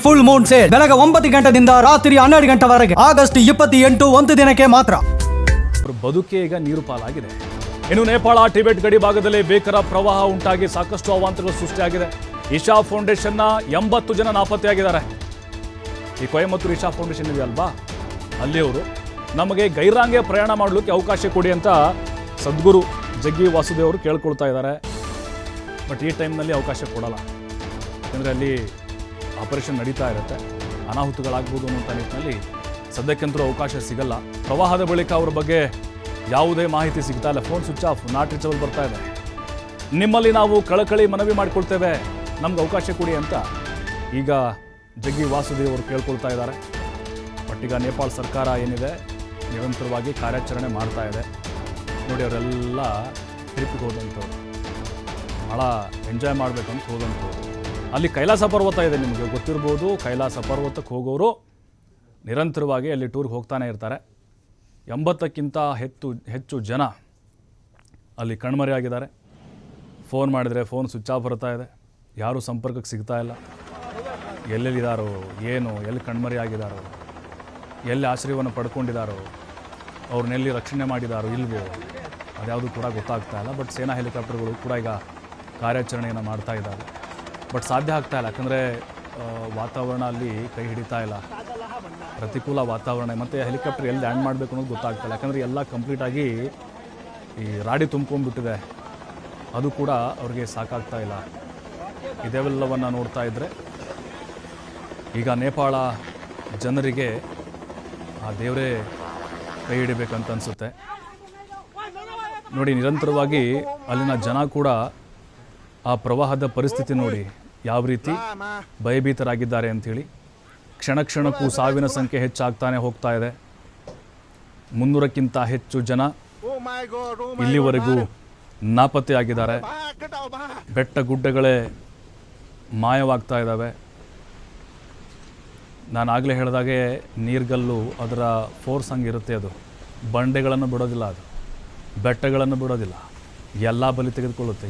Full Moon sale ಬೆಳಗ್ಗೆ 9 ಗಂಟೆಯಿಂದ ರಾತ್ರಿ 12 ಗಂಟೆವರೆಗೆ ಆಗಸ್ಟ್ 28 ಒಂದು ದಿನಕ್ಕೆ ಮಾತ್ರ. ಬದುಕೆ ಈಗ ನೀರು ಪಾಲಾಗಿದೆ. ಇನ್ನು ನೇಪಾಳ ಟಿಬೆಟ್ ಗಡಿ ಭಾಗದಲ್ಲಿ ಭೀಕರ ಪ್ರವಾಹ ಉಂಟಾಗಿ ಸಾಕಷ್ಟು ಅವಾಂತರಗಳು ಸೃಷ್ಟಿಯಾಗಿದೆ. ಇಶಾ ಫೌಂಡೇಶನ್ನ 80 ಜನ ನಾಪತ್ತೆಯಾಗಿದ್ದಾರೆ. ಈ ಕೊಯಮತ್ತೂರು ಇಶಾ ಫೌಂಡೇಶನ್ ಇದೆಯಲ್ವಾ, ಅಲ್ಲಿ ಅವರು ನಮಗೆ ಗೈರಾಂಗೆ ಪ್ರಯಾಣ ಮಾಡಲಿಕ್ಕೆ ಅವಕಾಶ ಕೊಡಿ ಅಂತ ಸದ್ಗುರು ಜಗ್ಗಿ ವಾಸುದೇವ್ ಅವರು ಕೇಳ್ಕೊಳ್ತಾ ಇದ್ದಾರೆ. ಬಟ್ ಈ ಟೈಮ್ನಲ್ಲಿ ಅವಕಾಶ ಕೊಡಲ್ಲ, ಯಾಕಂದರೆ ಅಲ್ಲಿ ಆಪರೇಷನ್ ನಡೀತಾ ಇರುತ್ತೆ, ಅನಾಹುತಗಳಾಗ್ಬೋದು ಅನ್ನೋ ನಿಟ್ಟಿನಲ್ಲಿ ಸದ್ಯಕ್ಕಂತೂ ಅವಕಾಶ ಸಿಗಲ್ಲ. ಪ್ರವಾಹದ ಬಳಿಕ ಅವ್ರ ಬಗ್ಗೆ ಯಾವುದೇ ಮಾಹಿತಿ ಸಿಗ್ತಾ ಇಲ್ಲ. Phone switch off, not reachable ಬರ್ತಾ ಇದೆ. ನಿಮ್ಮಲ್ಲಿ ನಾವು ಕಳಕಳಿ ಮನವಿ ಮಾಡಿಕೊಳ್ತೇವೆ, ನಮ್ಗೆ ಅವಕಾಶ ಕೊಡಿ ಅಂತ ಈಗ ಜಗ್ಗಿ ವಾಸುದೇವ್ ಅವರು ಕೇಳ್ಕೊಳ್ತಾ ಇದ್ದಾರೆ. ಬಟ್ ಈಗ ನೇಪಾಳ ಸರ್ಕಾರ ಏನಿದೆ ನಿರಂತರವಾಗಿ ಕಾರ್ಯಾಚರಣೆ ಮಾಡ್ತಾ ಇದೆ. ನೋಡಿ, ಅವರೆಲ್ಲ ಟ್ರಿಪ್ಗೆ ಹೋದಂಥವ್ರು, ಭಾಳ ಎಂಜಾಯ್ ಮಾಡಬೇಕಂತ ಹೋದಂಥವ್ರು. ಅಲ್ಲಿ ಕೈಲಾಸ ಪರ್ವತ ಇದೆ, ನಿಮಗೆ ಗೊತ್ತಿರ್ಬೋದು. ಕೈಲಾಸ ಪರ್ವತಕ್ಕೆ ಹೋಗೋರು ನಿರಂತರವಾಗಿ ಅಲ್ಲಿ ಟೂರ್ಗೆ ಹೋಗ್ತಾನೆ ಇರ್ತಾರೆ. 80ಕ್ಕಿಂತ ಹೆಚ್ಚು ಜನ ಅಲ್ಲಿ ಕಣ್ಮರೆಯಾಗಿದ್ದಾರೆ. ಫೋನ್ ಮಾಡಿದರೆ ಫೋನ್ ಸ್ವಿಚ್ ಆಫ್ ಬರ್ತಾ ಇದೆ, ಯಾರೂ ಸಂಪರ್ಕಕ್ಕೆ ಸಿಗ್ತಾ ಇಲ್ಲ. ಎಲ್ಲೆಲ್ಲಿದ್ದಾರೋ ಏನು, ಎಲ್ಲಿ ಕಣ್ಮರೆಯಾಗಿದ್ದಾರೋ, ಎಲ್ಲಿ ಆಶ್ರಯವನ್ನು ಪಡ್ಕೊಂಡಿದ್ದಾರೋ, ಅವ್ರನ್ನೆಲ್ಲಿ ರಕ್ಷಣೆ ಮಾಡಿದಾರೋ ಇಲ್ವೋ, ಅದ್ಯಾವುದು ಕೂಡ ಗೊತ್ತಾಗ್ತಾ ಇಲ್ಲ. ಬಟ್ ಸೇನಾ ಹೆಲಿಕಾಪ್ಟರ್ಗಳು ಕೂಡ ಈಗ ಕಾರ್ಯಾಚರಣೆಯನ್ನು ಮಾಡ್ತಾ ಇದ್ದಾರೆ. ಬಟ್ ಸಾಧ್ಯ ಆಗ್ತಾ ಇಲ್ಲ, ಯಾಕಂದರೆ ವಾತಾವರಣ ಅಲ್ಲಿ ಕೈ ಹಿಡಿತಾ ಇಲ್ಲ. ಪ್ರತಿಕೂಲ ವಾತಾವರಣ, ಮತ್ತು ಹೆಲಿಕಾಪ್ಟರ್ ಎಲ್ಲಿ ಲ್ಯಾಂಡ್ ಮಾಡಬೇಕು ಅನ್ನೋದು ಗೊತ್ತಾಗ್ತಾ ಇಲ್ಲ. ಯಾಕಂದರೆ ಎಲ್ಲ ಕಂಪ್ಲೀಟಾಗಿ ಈ ರಾಡಿ ತುಂಬ್ಕೊಂಡ್ಬಿಟ್ಟಿದೆ, ಅದು ಕೂಡ ಅವ್ರಿಗೆ ಸಾಕಾಗ್ತಾ ಇಲ್ಲ. ಇದೆಲ್ಲವನ್ನು ನೋಡ್ತಾ ಇದ್ದರೆ ಈಗ ನೇಪಾಳ ಜನರಿಗೆ ಆ ದೇವರೇ ಕೈ ಹಿಡಿಬೇಕಂತ ಅನಿಸುತ್ತೆ. ನೋಡಿ, ನಿರಂತರವಾಗಿ ಅಲ್ಲಿನ ಜನ ಕೂಡ ಆ ಪ್ರವಾಹದ ಪರಿಸ್ಥಿತಿ ನೋಡಿ ಯಾವ ರೀತಿ ಭಯಭೀತರಾಗಿದ್ದಾರೆ ಅಂಥೇಳಿ. ಕ್ಷಣ ಕ್ಷಣಕ್ಕೂ ಸಾವಿನ ಸಂಖ್ಯೆ ಹೆಚ್ಚಾಗ್ತಾನೆ ಹೋಗ್ತಾ ಇದೆ. 300ಕ್ಕಿಂತ ಹೆಚ್ಚು ಜನ ಇಲ್ಲಿವರೆಗೂ ನಾಪತ್ತೆಯಾಗಿದ್ದಾರೆ. ಬೆಟ್ಟ ಗುಡ್ಡಗಳೇ ಮಾಯವಾಗ್ತಾ ಇದ್ದಾವೆ. ನಾನು ಆಗಲೇ ಹೇಳಿದಾಗೆ ನೀರ್ಗಲ್ಲು ಅದರ ಫೋರ್ಸ್ ಹಂಗಿರುತ್ತೆ, ಅದು ಬಂಡೆಗಳನ್ನು ಬಿಡೋದಿಲ್ಲ, ಅದು ಬೆಟ್ಟಗಳನ್ನು ಬಿಡೋದಿಲ್ಲ, ಎಲ್ಲ ಬಲಿ ತೆಗೆದುಕೊಳ್ಳುತ್ತೆ.